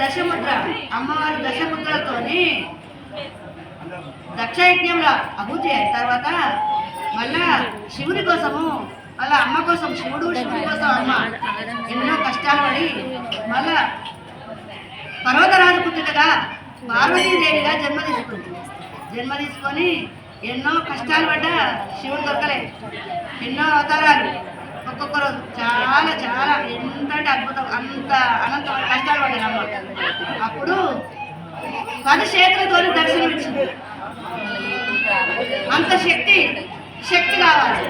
దశముద్ర అమ్మవారి దశముద్రలతోని దక్షయజ్ఞంలో అభూతి అయిన తర్వాత మళ్ళా శివుని కోసము మళ్ళా అమ్మ కోసం శివుని కోసం అమ్మ ఎన్నో కష్టాలు పడి మళ్ళా పర్వతరాజు పుత్రికగా పార్వతీదేవిగా జన్మ తీసుకొని ఎన్నో కష్టాలు పడ్డా శివుడు దొరకలేదు. ఎన్నో అవతారాలు ఒక్కొక్క రోజు చాలా చాలా ఎంత అంటే అద్భుతం, అంత అనంతమైన కష్టాలు పడ్డాను అమ్మ. అప్పుడు 10 చేతులతో దర్శనం ఇచ్చింది. అంత శక్తి కావాలి.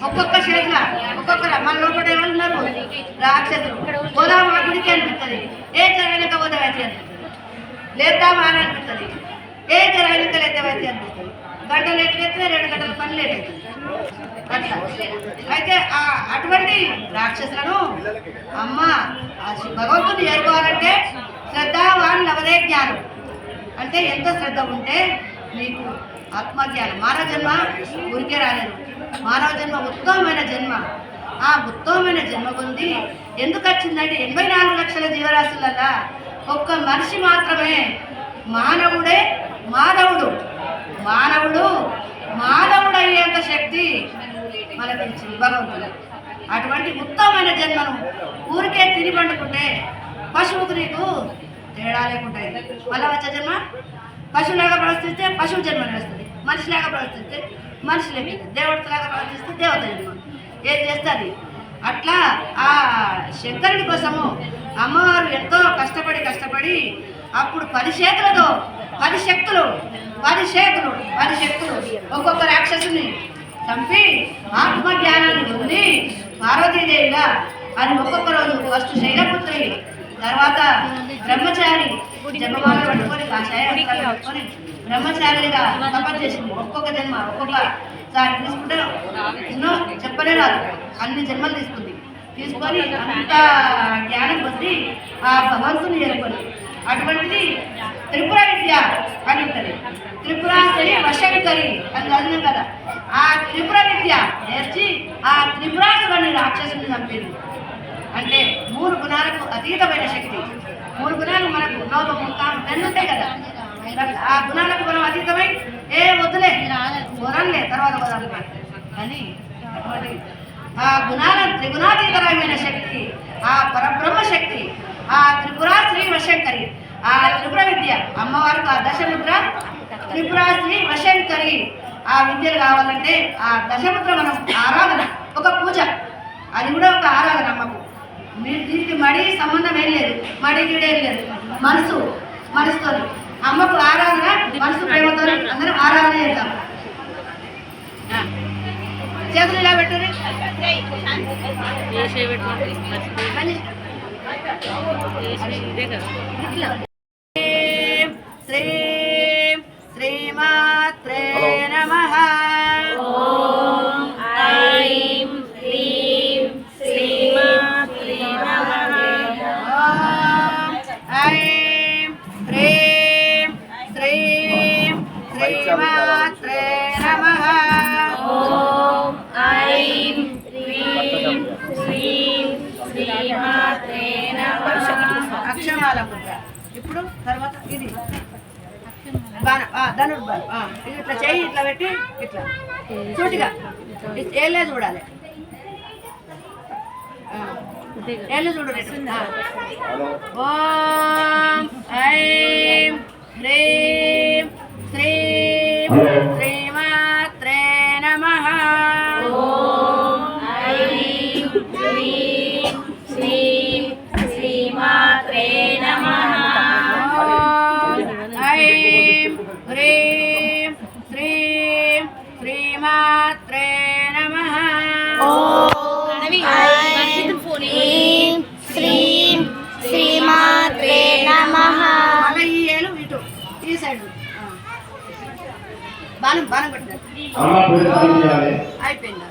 ఒక్కొక్క చేతుల ఒక్కొక్కరు మన లోపల ఏమన్నారు రాక్షసులు. పోదామా గుడికి అనిపిస్తుంది, ఏ జరగనక పోదామైతే అనిపిస్తుంది, లేద్దామా అని అనిపిస్తుంది, ఏ జరగనక లేద్దామైతే అనిపిస్తుంది. గంటలు ఎట్లయితే 2 గంటల పని లేట్ అవుతుంది. అట్లా అయితే అటువంటి రాక్షసులను అమ్మ భగవంతుని చేరుకోవాలంటే శ్రద్ధావాన్ లవదే జ్ఞానం అంటే ఎంత శ్రద్ధ ఉంటే నీకు ఆత్మజ్ఞానం. మానవ జన్మ ఊరికే రాలేదు. మానవ జన్మ ఉత్తమమైన జన్మ. ఆ ఉత్తమమైన జన్మ పొంది ఎందుకు వచ్చిందంటే 84 లక్షల జీవరాశులల్లా ఒక్క మనిషి మాత్రమే మానవుడే మానవుడు అయ్యేంత శక్తి మనకి ఇచ్చింది భగవంతుడు. అటువంటి ఉత్తమమైన జన్మను ఊరికే తిని పండుకుంటే పశువుకు నీకు తేడా లేకుంటాయి. మళ్ళీ వచ్చే జన్మ పశువులాగా ప్రవర్తిస్తే పశువు జన్మని వస్తుంది, మనిషిలాగా ప్రవర్తిస్తే మనిషి లెక్క, దేవతలాగా ప్రవర్తిస్తే దేవత జన్మ. ఏది చేస్తుంది అట్లా. ఆ శంకరుడి కోసము అమ్మవారు ఎంతో కష్టపడి అప్పుడు 10 చేతులతో 10 శక్తులు ఒక్కొక్క రాక్షసుని చంపి ఆత్మజ్ఞానాన్ని పొంది పార్వతీదేవిగా అది ఒక్కొక్క రోజు ఫస్ట్ శైలపుత్రి, తర్వాత బ్రహ్మచారి జపమాల పట్టుకొని కాషాయం పట్టుకొని బ్రహ్మచారిగా తపస్సు చేసింది. ఒక్కొక్క జన్మ ఒక్కొక్కసారి తీసుకుంటే ఎన్నో చెప్పలే రాదు, అన్ని జన్మలు తీసుకొని అంత జ్ఞానం పొంది ఆ భగవంతుని చేరుకొని అటువంటిది త్రిపుర విద్య అని ఉంటుంది. త్రిపురాశ్రీ వశంకరి అని చదివినాం కదా. ఆ త్రిపుర విద్య నేర్చి ఆ త్రిపురాసుని రాక్షసుని చంపింది. అంటే 3 గుణాలకు అతీతమైన శక్తి. 3 గుణాలు మనకు లోపము కాము ఉంటాయి కదా. ఆ గుణాలకు మనం అతీతమై వద్దులే వదలలే తర్వాత వదలలే అని అటువంటి ఆ గుణాల త్రిగుణాతీతమైన శక్తి, ఆ పరబ్రహ్మ శక్తి, ఆ త్రిపురాశ్రీ వశంకరి, ఆ త్రిపుర విద్య అమ్మవారికి ఆ దశముద్ర త్రిపురాశ్రీ వశంకరి. ఆ విద్యలు కావాలంటే ఆ దశముద్ర మనం ఆరాధన, ఒక పూజ, అది కూడా ఒక ఆరాధన అమ్మకు. మీరు దీనికి మడి సంబంధం ఏం లేదు, మడి గీడేం లేదు. మనసుతో అమ్మకు ఆరాధన, మనసు ప్రేమతో అందరం ఆరాధన చేద్దాం. చేతులు ఇలా పెట్టండి. శ్రీం శ్రీమాత్రే నమః. ఓం ఐం హ్రీం శ్రీమాత్రే నమః. ఓం ఐం హ్రీం శ్రీం శ్రీమాత్రే నమః. ఓం ఐం హ్రీం శ్రీం శ్రీమాత్రే నమః. అక్షమాల ముద్ర. ఇప్పుడు తర్వాత ఇది ధనుర్బాణం. ఇది ఇట్లా చెయ్యి ఇట్లా పెట్టి ఇట్లా సూటిగా ఏళ్ళే చూడాలి. ఏళ్ళు చూడండి. ఓం ఐం హ్రీం శ్రీం శ్రీమాత్రే నమః. ఓం ఐం హ్రీం శ్రీం శ్రీమాత్రే నమః. ఐం హ్రీం శ్రీం శ్రీమాత్రే నమః. ఐం హ్రీం శ్రీం శ్రీమాత్రే నమః. మళ్ళీ ఈ ఏలు ఇటు ఈ సైడ్ బాణం పెట్టాలి. అయిపోయిందా?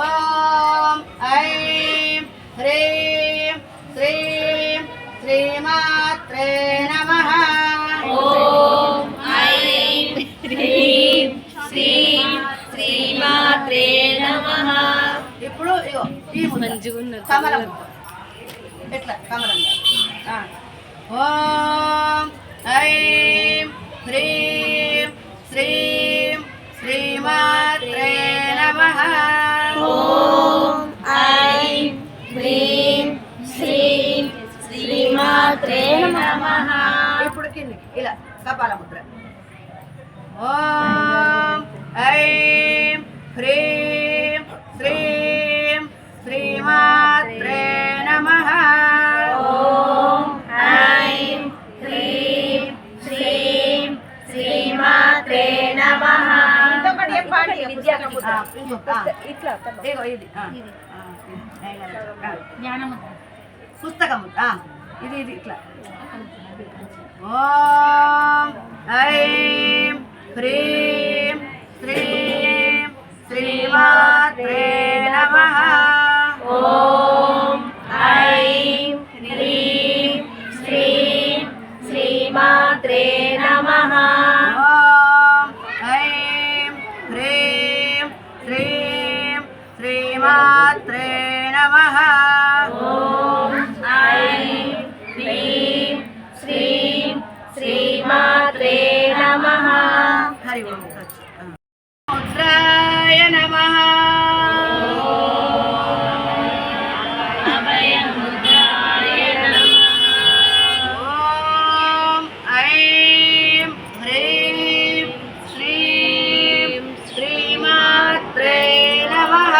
ఓం ఐం హ్రీం శ్రీం శ్రీమాత్రే నమః. ఓం ఐం హ్రీం శ్రీం శ్రీమాత్రే నమః. ఇప్పుడు ఇగో ఈ కమలం ఎట్లా కమలం. ఓం శ్రీమాత్రే నమః. ఇప్పుడు కిందికి ఇలా కపాల ముద్ర. ఓం ఐం హ్రీం శ్రీం శ్రీమాత్రే నమః. ఓం ఐం హ్రీం శ్రీం శ్రీమాత్రే నమః. ఇంకొకటి చెప్పండి. ఇగో ఇది పుస్తకముద్ర. ఇది ఇట్లా. ఓం ఐం హ్రీం శ్రీం శ్రీమాత్రే నమః. ఓం ఐం హ్రీం శ్రీం శ్రీమాత్రే నమః. ఓం ఐం హ్రీం శ్రీం శ్రీమాత్రే నమః. ఓం ఐం హ్రీం శ్రీం శ్రీమాత్రే నమః. హరి ఓం ముద్రాయ నమః. అభయముద్రాయ నమః. ఓం ఐం హ్రీం శ్రీం శ్రీమాత్రే నమః.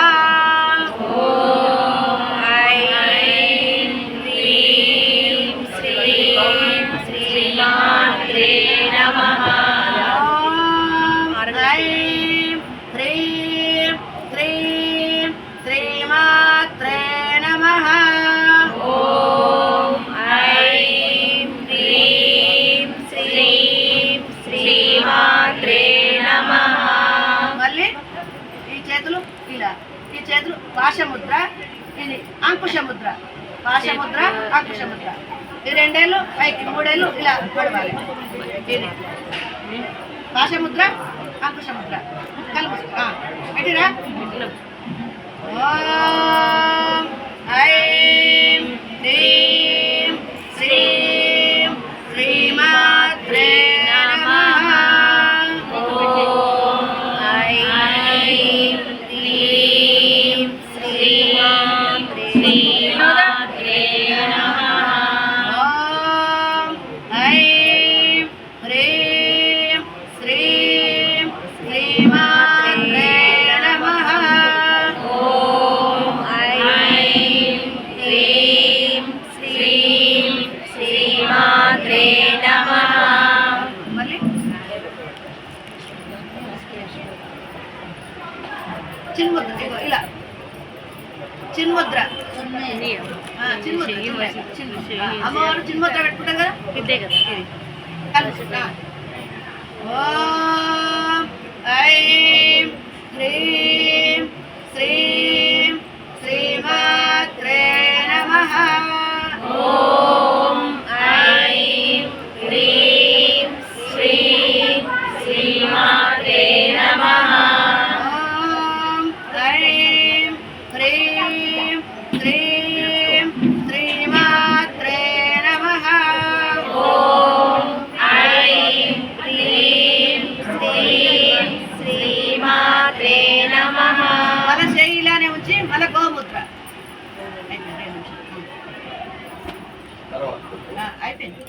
ఓం ఐం హ్రీం శ్రీం శ్రీమాత్రే నమః. ఓం ఐం హ్రీం శ్రీం శ్రీమాత్రే నమః. ఓం ఐం హ్రీం శ్రీం శ్రీమాత్రే నమః. మళ్ళీ ఈ చేతులు ఇలా, ఈ చేతులు పాశముద్ర, ఇది అంకుశముద్ర. పాశముద్ర అంకుశముద్ర. ఈ రెండేళ్ళు పైకి, మూడేళ్ళు ఇలా పడవాలి. ఇది పాశముద్ర అంకుశముద్ర. కలుపు పెట్టిరా. ఓం ఐం హ్రీం శ్రీం శ్రీమాత్రే నమః. ఓం ఐం హ్రీం శ్రీం శ్రీమాత్రే నమః. ఓం ఐం హ్రీం శ్రీం శ్రీమాత్రే నమః. ఓం ఐం హ్రీం శ్రీం శ్రీమాత్రే నమః. మళ్ళీ చిన్ముద్ర. ఇగో ఇలా చిన్ముద్ర. చిన్ముద్ర. అమ్మవారు చిన్ముద్ర పెట్టుకుంటాం కదా, ఇదే కదా. కలుపు. ఓం ఐం హ్రీం శ్రీం శ్రీమాత్రే నమః. ఓం ఐం హ్రీం శ్రీం శ్రీమాత్రే నమః. ఓం ఐం హ్రీం శ్రీం శ్రీమాత్రే నమః. ఓం ఐం హ్రీం శ్రీం శ్రీమాత్రే నమః. మన శైలానే ఉంచి మన గోముద్ర. అయిపోయింది.